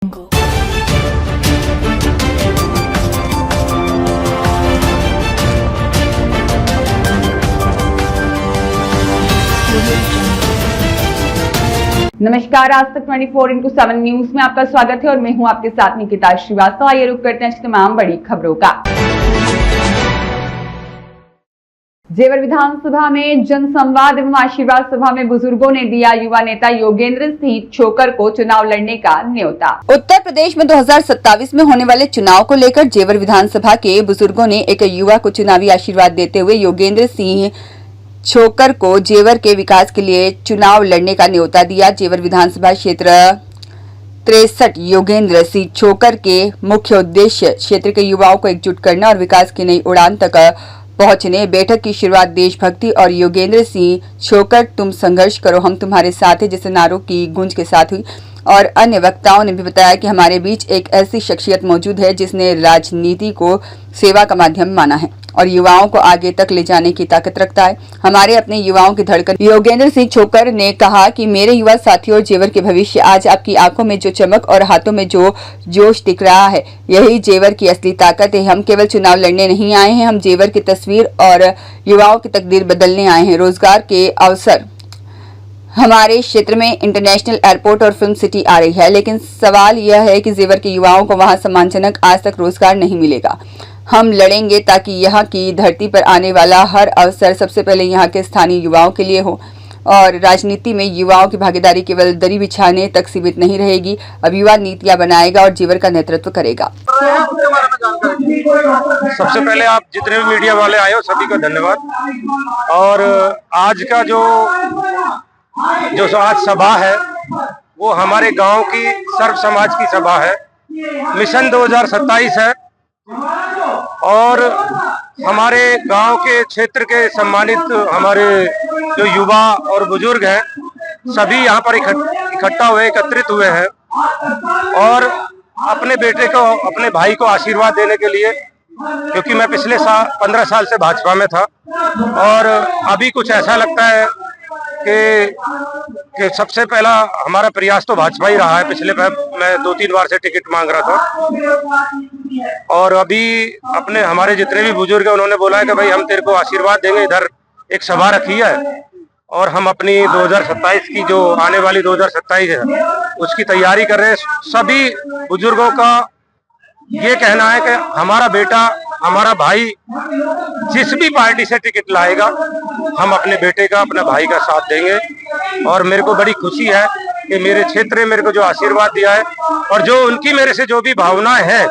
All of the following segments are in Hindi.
नमस्कार, आज तक 24x7 न्यूज में आपका स्वागत है और मैं हूं आपके साथ निकिता श्रीवास्तव। आइए रुक करते हैं तमाम बड़ी खबरों का। जेवर विधानसभा में जनसंवाद एवं आशीर्वाद सभा में बुजुर्गों ने दिया युवा नेता योगेंद्र सिंह छोकर को चुनाव लड़ने का न्योता। उत्तर प्रदेश में 2027 में होने वाले चुनाव को लेकर जेवर विधानसभा के बुजुर्गों ने एक युवा को चुनावी आशीर्वाद देते हुए योगेंद्र सिंह छोकर को जेवर के विकास के लिए चुनाव लड़ने का न्योता दिया। जेवर विधानसभा क्षेत्र 63 योगेंद्र सिंह छोकर के मुख्य उद्देश्य क्षेत्र के युवाओं को एकजुट करना और विकास की नई उड़ान तक पहुंचने। बैठक की शुरुआत देशभक्ति और योगेंद्र सिंह छोकर तुम संघर्ष करो हम तुम्हारे साथ हैं जैसे नारों की गूंज के साथ हुई। और अन्य वक्ताओं ने भी बताया कि हमारे बीच एक ऐसी शख्सियत मौजूद है जिसने राजनीति को सेवा का माध्यम माना है और युवाओं को आगे तक ले जाने की ताकत रखता है। हमारे अपने युवाओं की धड़कन योगेंद्र सिंह छोकर ने कहा कि मेरे युवा साथियों, जेवर के भविष्य आज आपकी आंखों में जो चमक और हाथों में जो जोश दिख रहा है, यही जेवर की असली ताकत है। हम केवल चुनाव लड़ने नहीं आए हैं, हम जेवर की तस्वीर और युवाओं की तकदीर बदलने आए हैं। रोजगार के अवसर हमारे क्षेत्र में इंटरनेशनल एयरपोर्ट और फिल्म सिटी आ रही है, लेकिन सवाल यह है कि जेवर के युवाओं को वहां सम्मानजनक आज तक रोजगार नहीं मिलेगा। हम लड़ेंगे ताकि यहाँ की धरती पर आने वाला हर अवसर सबसे पहले यहाँ के स्थानीय युवाओं के लिए हो और राजनीति में युवाओं की भागीदारी केवल दरी बिछाने तक सीमित नहीं रहेगी। अब युवा नीतियां बनाएगा और जेवर का नेतृत्व करेगा। सबसे पहले आप जितने भी मीडिया वाले आए हो सभी का धन्यवाद। और आज का जो आज सभा है वो हमारे गांव की सर्व समाज की सभा है। मिशन 2027 है और हमारे गांव के क्षेत्र के सम्मानित हमारे जो युवा और बुजुर्ग हैं सभी यहाँ पर इकट्ठा हुए एकत्रित हुए हैं और अपने बेटे को, अपने भाई को आशीर्वाद देने के लिए, क्योंकि मैं पिछले 15 साल से भाजपा में था और अभी कुछ ऐसा लगता है कि सबसे पहला हमारा प्रयास तो भाजपा ही रहा है। पिछले मैं 2-3 बार से टिकट मांग रहा था और अभी अपने हमारे जितने भी बुजुर्ग हैं उन्होंने बोला है कि भाई हम तेरे को आशीर्वाद देंगे। इधर एक सभा रखी है और हम अपनी 2027 की जो आने वाली 2027 है उसकी तैयारी कर रहे हैं। सभी बुजुर्गों का ये कहना है कि हमारा बेटा, हमारा भाई जिस भी पार्टी से टिकट लाएगा हम अपने बेटे का, अपने भाई का साथ देंगे। और मेरे को बड़ी खुशी है कि मेरे क्षेत्र में मेरे को जो आशीर्वाद दिया है और जो उनकी मेरे से जो भी भावनाएं हैं,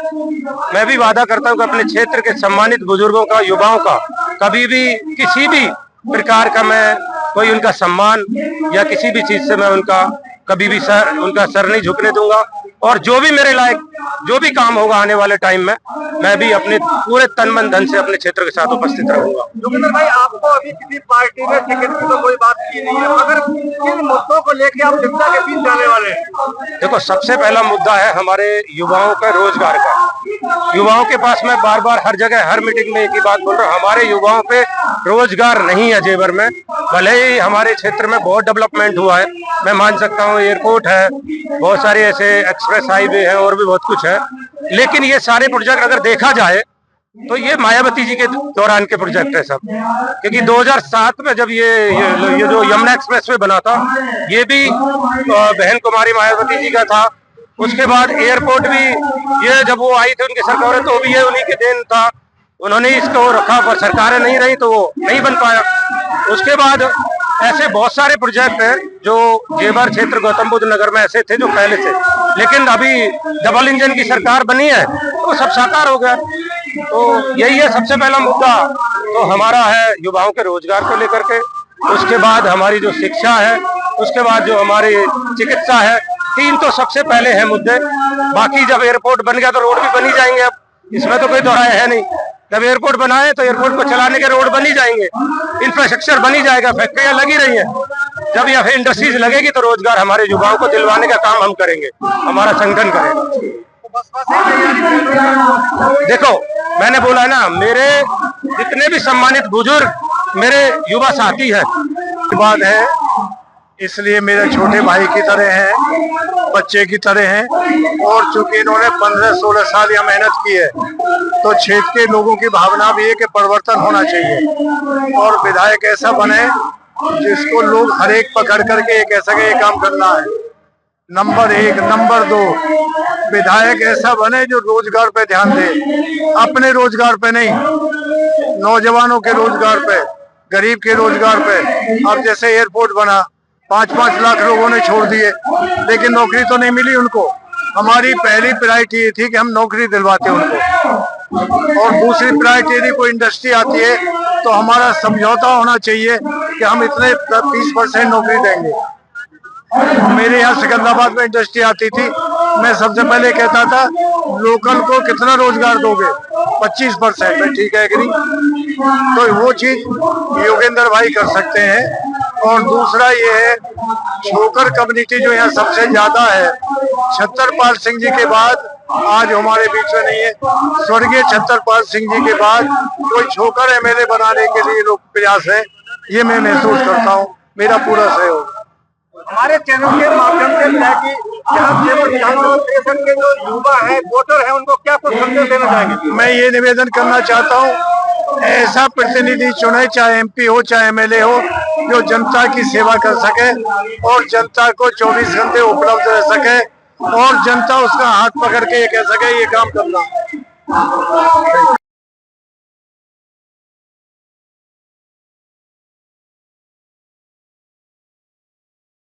मैं भी वादा करता हूं कि अपने क्षेत्र के सम्मानित बुजुर्गों का, युवाओं का कभी भी किसी भी प्रकार का मैं कोई उनका सम्मान या किसी भी चीज से मैं उनका कभी भी उनका सर नहीं झुकने दूंगा। और जो भी मेरे लायक जो भी काम होगा आने वाले टाइम में मैं भी अपने पूरे तन मन धन से अपने क्षेत्र के साथ उपस्थित रहूंगा। योगेंद्र भाई, आपको अभी किसी पार्टी में टिकट की तो कोई बात की नहीं है, मगर किन मुद्दों को लेकर आप जनता के बीच जाने वाले हैं? देखो, सबसे पहला मुद्दा है हमारे युवाओं का रोजगार का। युवाओं के पास मैं बार बार हर जगह हर मीटिंग में एक ही बात बोल रहा हूँ, हमारे युवाओं पे रोजगार नहीं है जेवर में। भले ही हमारे क्षेत्र में बहुत डेवलपमेंट हुआ है, मैं मान सकता हूँ, एयरपोर्ट है, बहुत सारे ऐसे एक्सप्रेस हाईवे है और भी बहुत कुछ है, लेकिन ये सारे प्रोजेक्ट अगर देखा जाए तो ये मायावती जी के दौरान के प्रोजेक्ट है सब। क्योंकि 2007 में जब ये जो यमुना एक्सप्रेस वे बना था ये भी बहन कुमारी मायावती जी का था। उसके बाद एयरपोर्ट भी ये जब वो आई थी उनकी सरकार तो भी ये उन्हीं के देन था, उन्होंने इसको रखा पर सरकारें नहीं रही तो वो नहीं बन पाया। उसके बाद ऐसे बहुत सारे प्रोजेक्ट हैं जो जेवर क्षेत्र गौतम बुद्ध नगर में ऐसे थे जो पहले से, लेकिन अभी डबल इंजन की सरकार बनी है तो सब साकार हो गया। तो यही है सबसे पहला मुद्दा तो हमारा है युवाओं के रोजगार को लेकर के। उसके बाद हमारी जो शिक्षा है, उसके बाद जो हमारी चिकित्सा है, 3 तो सबसे पहले है मुद्दे। बाकी जब एयरपोर्ट बन गया तो रोड भी बनी जाएंगे, अब इसमें तो कोई दोहराया है नहीं। जब एयरपोर्ट बनाए तो एयरपोर्ट को चलाने के रोड बनी जाएंगे, इंफ्रास्ट्रक्चर बनी जाएगा, फैक्ट्रियां लगी रही हैं। जब यहाँ इंडस्ट्रीज लगेगी तो रोजगार हमारे युवाओं को दिलवाने का काम हम करेंगे, हमारा संगठन करेगा। देखो, मैंने बोला है ना, मेरे जितने भी सम्मानित बुजुर्ग मेरे युवा साथी हैं, बात है इसलिए मेरे छोटे भाई की तरह हैं बच्चे की तरह हैं और चूंकि इन्होंने 15-16 साल यह मेहनत की है तो क्षेत्र के लोगों की भावना भी है कि परिवर्तन होना चाहिए और विधायक ऐसा बने जिसको लोग हर एक पकड़ करके ये कह सके ये काम करना है। नंबर 1, नंबर 2, विधायक ऐसा बने जो रोजगार पे ध्यान दे, अपने रोजगार पे नहीं, नौजवानों के रोजगार पे, गरीब के रोजगार पे। अब जैसे एयरपोर्ट बना, 5-5 लाख लोगों ने छोड़ दिए लेकिन नौकरी तो नहीं मिली उनको। हमारी पहली प्रायोरिटी ये थी कि हम नौकरी दिलवाते उनको और दूसरी प्रायोरिटी यदि कोई इंडस्ट्री आती है तो हमारा समझौता होना चाहिए कि हम इतने 20% नौकरी देंगे। मेरे यहाँ सिकंदराबाद में इंडस्ट्री आती थी, मैं सबसे पहले कहता था लोकल को कितना रोजगार दोगे, 25%। में ठीक है कि नहीं? तो वो चीज योगेंद्र भाई कर सकते हैं। और दूसरा ये है छोकर कम्युनिटी जो यहाँ सबसे ज्यादा है, छतरपाल सिंह जी के बाद आज हमारे बीच में नहीं है, स्वर्गीय छतरपाल सिंह जी के बाद कोई छोकर एमएलए बनाने के लिए लोग प्रयास है, ये मैं महसूस करता हूँ। मेरा पूरा सहयोग। हमारे चैनल के माध्यम से ताकि देश के जो युवा है, वोटर है, उनको क्या कुछ संदेश देना चाहेंगे? मैं ये निवेदन करना चाहता हूँ ऐसा प्रतिनिधि चुने, चाहे एमपी हो चाहे एमएलए हो, जो जनता की सेवा कर सके और जनता को 24 घंटे उपलब्ध रह सके और जनता उसका हाथ पकड़ के ये कह सके ये काम करना।